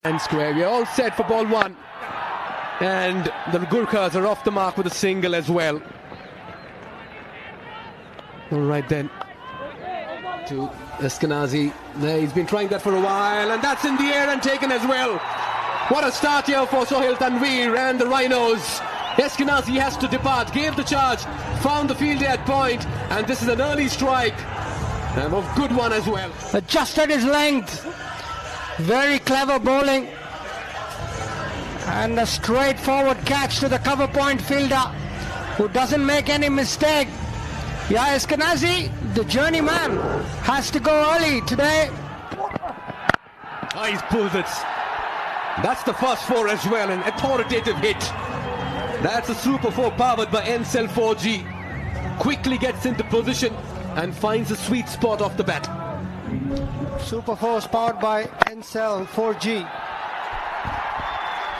And square. We're all set for ball one. And the Gurkhas are off the mark with a single as well. All right then. To Eskanazi. There, he's been trying that for a while. And that's in the air and taken as well. What a start here for Sohail Tanveer and the Rhinos. Eskanazi has to depart. Gave the charge. Found the field at point. And this is an early strike. And a good one as well. Adjusted his length. Very clever bowling. And a straightforward catch to the cover point fielder, who doesn't make any mistake. Yeah, Eskanazi, the journeyman, has to go early today. Oh, he's pulled it. That's the first four as well, an authoritative hit. That's a super four powered by Ncell 4G. Quickly gets into position and finds a sweet spot off the bat. Super force powered by Ncell 4G.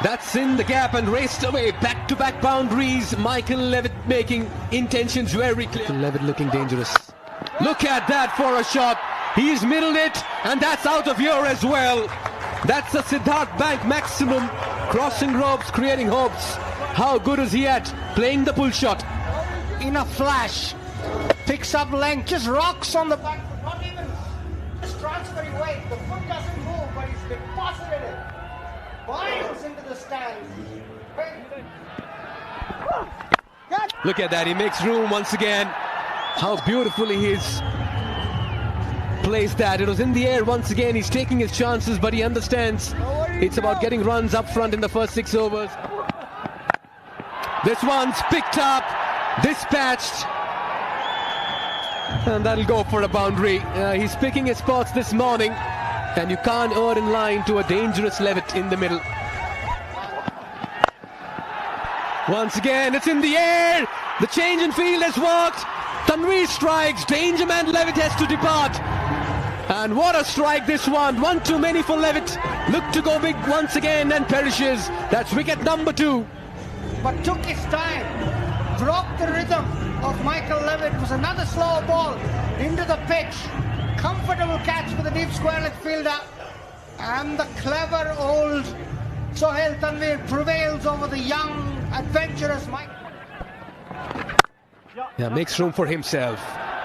That's in the gap and raced away. Back-to-back boundaries. Michael Levitt making intentions very clear. Levitt looking dangerous. Look at that for a shot. He's middled it, and that's out of here as well. That's a Siddharth Bank maximum. Crossing ropes, creating hopes. How good is he at playing the pull shot? In a flash. Picks up length, just rocks on the back. Not even just transferring weight. The foot doesn't move, but he's deposited it. Miles into the stands. Look at that, he makes room once again. How beautifully he's placed that. It was in the air once again. He's taking his chances, but he understands it's about getting runs up front in the first 6 overs. This one's picked up, dispatched, and that'll go for a boundary. He's picking his spots this morning. And you can't err in line to a dangerous Levitt in the middle. Once again, it's in the air. The change in field has worked. Tanveer strikes. Danger man Levitt has to depart. And what a strike this one. One too many for Levitt. Look to go big once again and perishes. That's wicket number 2. But took his time. Broke the rhythm of Michael Levitt. It was another slow ball into the pitch. Comfortable catch for the deep square leg fielder, and the clever old Sohail Tanveer prevails over the young, adventurous Mike. Yeah, makes room for himself.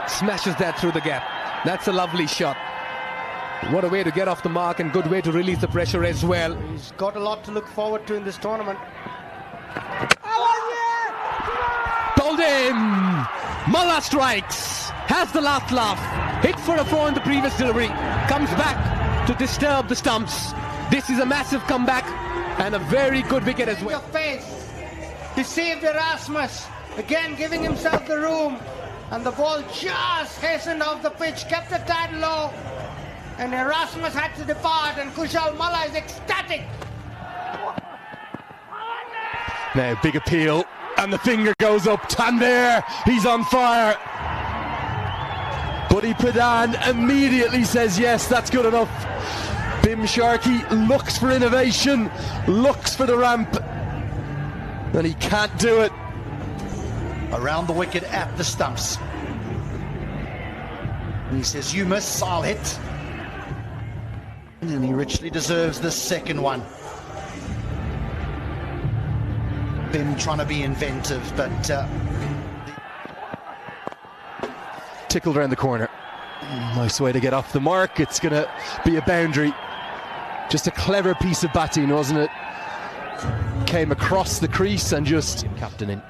Smashes that through the gap. That's a lovely shot. What a way to get off the mark, and good way to release the pressure as well. He's got a lot to look forward to in this tournament. Told him! Mullah strikes. Has the last laugh. Hit for a 4 in the previous delivery. Comes back to disturb the stumps. This is a massive comeback and a very good wicket as well. Face. Deceived Erasmus. Again giving himself the room. And the ball just hastened off the pitch. Kept the tad low. And Erasmus had to depart. And Kushal Mullah is ecstatic. Now big appeal. And the finger goes up. Tanveer. He's on fire. Buddy Pradhan immediately says, yes, that's good enough. Bim Sharkey looks for innovation, looks for the ramp, and he can't do it. Around the wicket at the stumps. And he says, you miss, I'll hit. And he richly deserves the second one. Bim trying to be inventive, but... Tickled around the corner. Nice way to get off the mark. It's going to be a boundary. Just a clever piece of batting, wasn't it? Came across the crease and just captaining.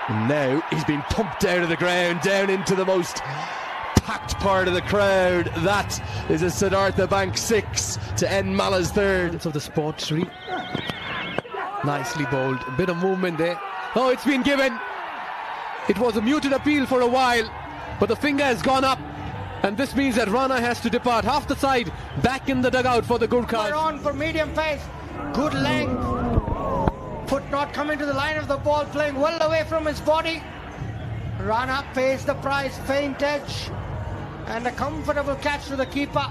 And now he's been pumped out of the ground, down into the most packed part of the crowd. That is a Siddhartha Bank 6 to end Malah's 3rd. Of the sport, Sri. Nicely bowled. A bit of movement there. Oh, it's been given. It was a muted appeal for a while, but the finger has gone up, and this means that Rana has to depart. Half the side back in the dugout for the Gurkhas. On for medium pace, good length. Foot not coming to the line of the ball, playing well away from his body. Rana pays the price, faint edge, and a comfortable catch to the keeper.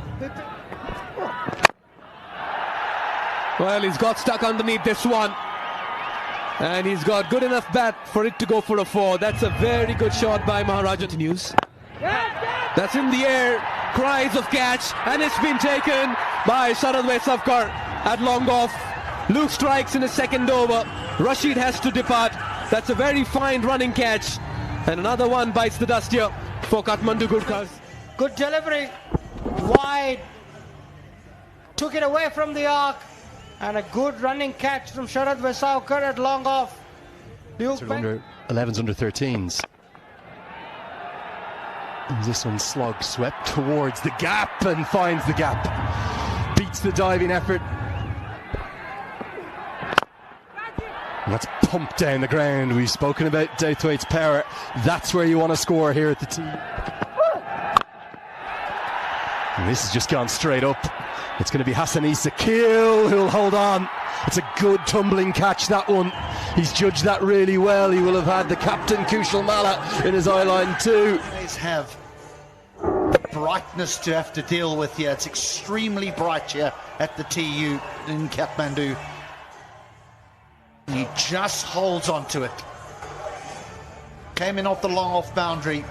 Well, he's got stuck underneath this one. And he's got good enough bat for it to go for a 4. That's a very good shot by Maharaja. Continues. That's in the air. cries of catch, and it's been taken by Sharad Vesavkar at long off. Luke strikes in his second over. Rashid has to depart. That's a very fine running catch, and another one bites the dust here for Kathmandu Gurkhas. Good delivery, wide, took it away from the arc, and a good running catch from Sharad Vesavkar at long off. Under 11s, under 13s. And this one slog swept towards the gap and finds the gap. Beats the diving effort. And that's pumped down the ground. We've spoken about Douthwaite's power. That's where you want to score here at the tee. And this has just gone straight up. It's going to be Hassan Sakil who'll hold on. It's a good tumbling catch, that one. He's judged that really well. He will have had the captain Kushal Malla in his eye line too. Always have brightness to have to deal with here. It's extremely bright here at the TU in Kathmandu. He just holds on to it. Came in off the long off boundary.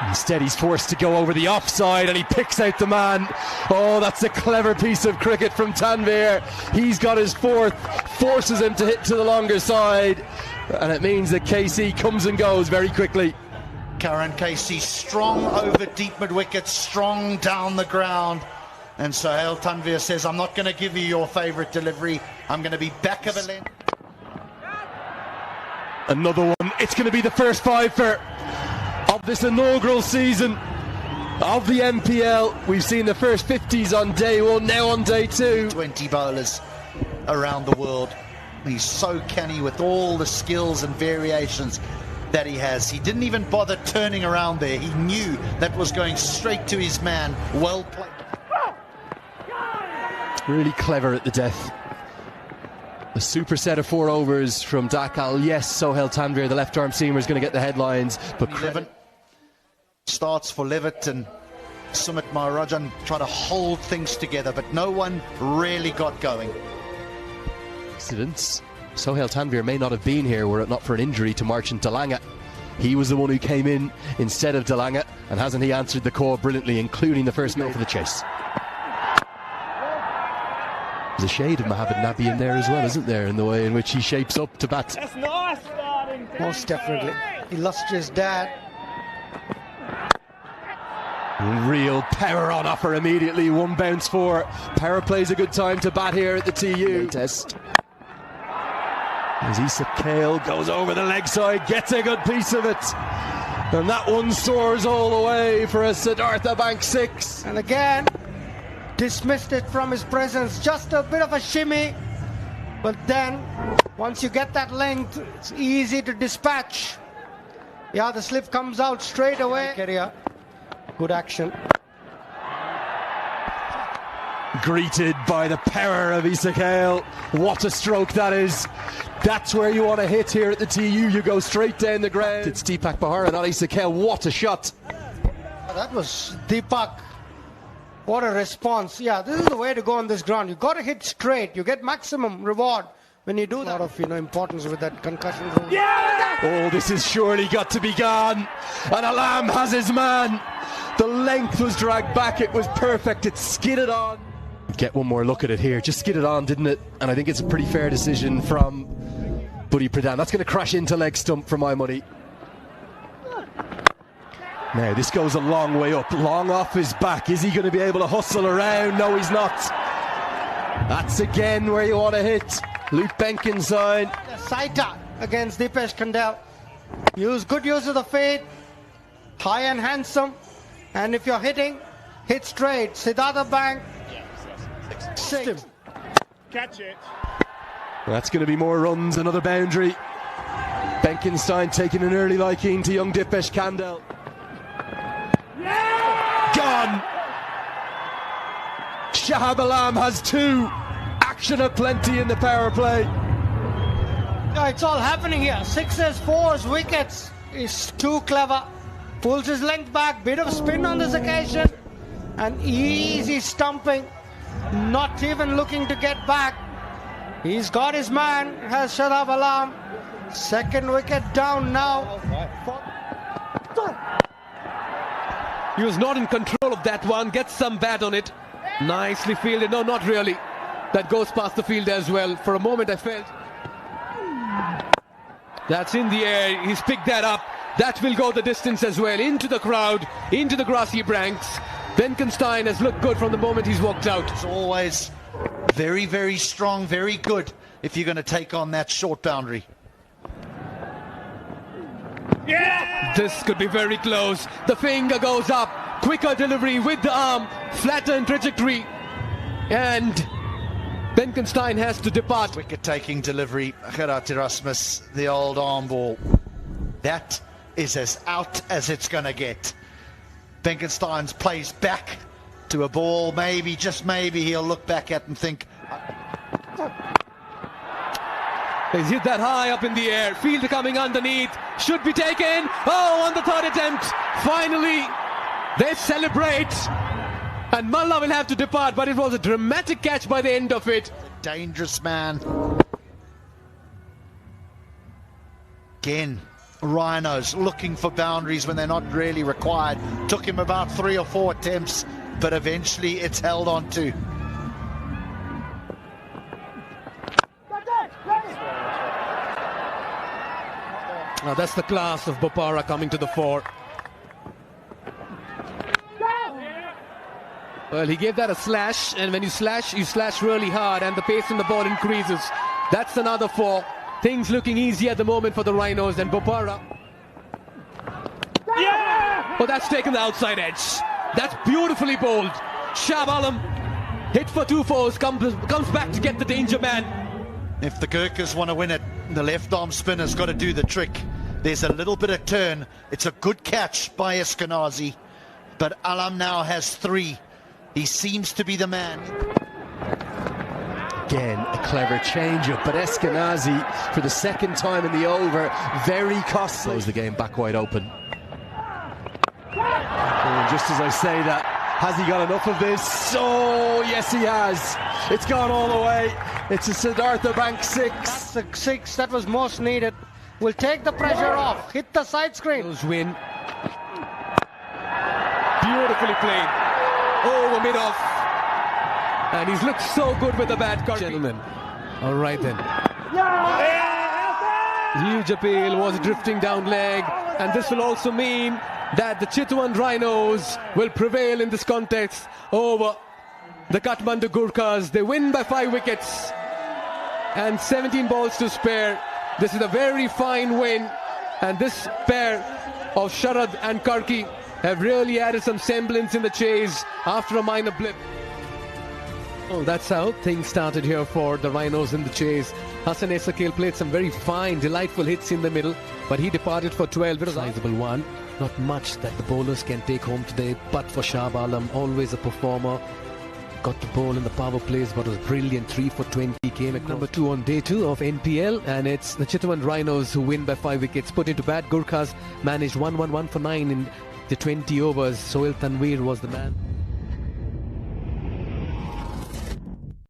Instead he's forced to go over the offside and he picks out the man. Oh, that's a clever piece of cricket from Tanvir. He's got his fourth, forces him to hit to the longer side, and it means that KC comes and goes very quickly. Karan KC strong over deep mid wicket, strong down the ground. And Sohail Tanvir says, I'm not going to give you your favourite delivery. I'm going to be back of a length. Another one. It's going to be the first fiver of this inaugural season of the MPL. We've seen the first 50s on day one, now on day two. 20 bowlers around the world. He's so canny with all the skills and variations that he has. He didn't even bother turning around there. He knew that was going straight to his man. Well played. Really clever at the death. A super set of 4 overs from Dakal. Yes, Sohail Tanvir, the left arm seamer, is going to get the headlines, but starts for Levitt and Sumit Maharajan try to hold things together, but no one really got going. Accidents. Sohail Tanvir may not have been here were it not for an injury to Marchant Delanga. He was the one who came in instead of Delanga, and hasn't he answered the call brilliantly, including the first middle for the chase. There's a shade of Mohammad Nabi in there as well, isn't there, in the way in which he shapes up to bat. That's nice. Most definitely. Illustrious dad. Real power on offer immediately. One bounce for. Power plays a good time to bat here at the TU test. As Isa Kale goes over the leg side, gets a good piece of it. And that one soars all the way for a Siddhartha Bank 6. And again, dismissed it from his presence. Just a bit of a shimmy. But then, once you get that length, it's easy to dispatch. Yeah, the slip comes out straight away. Good action. Greeted by the power of Isa Kale. What a stroke that is. That's where you want to hit here at the TU. You go straight down the ground. It's Deepak Bahara, not Isa Kale. What a shot. That was Deepak. What a response. Yeah, this is the way to go on this ground. You've got to hit straight. You get maximum reward when you do that. A lot of importance with that concussion rule. Yeah! Oh, this has surely got to be gone. And Alam has his man. The length was dragged back. It was perfect. It skidded on. Get one more look at it here. Just skidded on, didn't it? And I think it's a pretty fair decision from Buddy Pradhan. That's going to crash into leg stump for my money. Now, this goes a long way up, long off his back. Is he going to be able to hustle around? No, he's not. That's again where you want to hit. Luke Benkinside. Saita against Dipesh Kandel. Good use of the fade. High and handsome. And if you're hitting, hit straight. Siddhartha Bank. 6. Catch it. That's going to be more runs, another boundary. Benkenstein taking an early liking to young Dipesh Kandel. Gone! Shahab Alam has 2. Action aplenty in the power play. Yeah, it's all happening here. 6s, 4s, wickets. He's too clever. Pulls his length back. Bit of spin on this occasion. And easy stumping. Not even looking to get back. He's got his man. Has Shahab Alam. Second wicket down now. He was not in control of that one. Gets some bat on it. Nicely fielded. No, not really. That goes past the field as well. For a moment I felt that's in the air. He's picked that up. That will go the distance as well. Into the crowd, into the grassy ranks. Benkenstein has looked good from the moment he's walked out. It's always very, very strong, very good if you're going to take on that short boundary. Yeah! This could be very close. The finger goes up. Quicker delivery with the arm. Flattened trajectory. And Benkenstein has to depart. Wicket-taking delivery. Gerard Erasmus, the old arm ball. That is as out as it's going to get. Benkenstein plays back to a ball. Maybe, just maybe, he'll look back at and think. He's hit that high up in the air. Fielder coming underneath. Should be taken. Oh, on the third attempt. Finally, they celebrate. And Malla will have to depart, but it was a dramatic catch by the end of it. Dangerous man. Again, Rhinos looking for boundaries when they're not really required. Took him about 3 or 4 attempts, but eventually it's held on to. Now that's the class of Bopara coming to the fore. Well, he gave that a slash, and when you slash really hard, and the pace in the ball increases. That's another 4. Things looking easy at the moment for the Rhinos, and Bopara. Yeah! Oh, that's taken the outside edge. That's beautifully bowled. Shah Alam hit for 2 fours, comes back to get the danger man. If the Gurkhas want to win it, the left arm spinner's got to do the trick. There's a little bit of turn. It's a good catch by Eskenazi, but Alam now has 3. He seems to be the man. Again, a clever change-up, but Eskenazi, for the second time in the over, very costly. Close the game back wide open. And just as I say that, has he got enough of this? Oh, yes he has. It's gone all the way. It's a Siddhartha Bank 6. That's the 6 that was most needed. Will take the pressure off. Hit the side screen. Win. Beautifully played. Over mid-off. And he's looked so good with the bat, gentlemen. All right then. Huge appeal, was drifting down leg. And this will also mean that the Chitwan Rhinos will prevail in this contest over the Kathmandu Gurkhas. They win by 5 wickets and 17 balls to spare. This is a very fine win, and this pair of Sharad and Karki have really added some semblance in the chase after a minor blip. Oh, that's how things started here for the Rhinos in the chase. Hassan Esakil played some very fine, delightful hits in the middle, but he departed for 12. It was a sizable one. Not much that the bowlers can take home today, but for Shah Alam, always a performer. Got the ball in the power plays, but was brilliant. 3 for 20 came at number 2 on day 2 of NPL, and it's the Chitwan Rhinos who win by 5 wickets. Put into bat, Gurkhas managed 1 for 9 in the 20 overs. Sohail Tanveer was the man.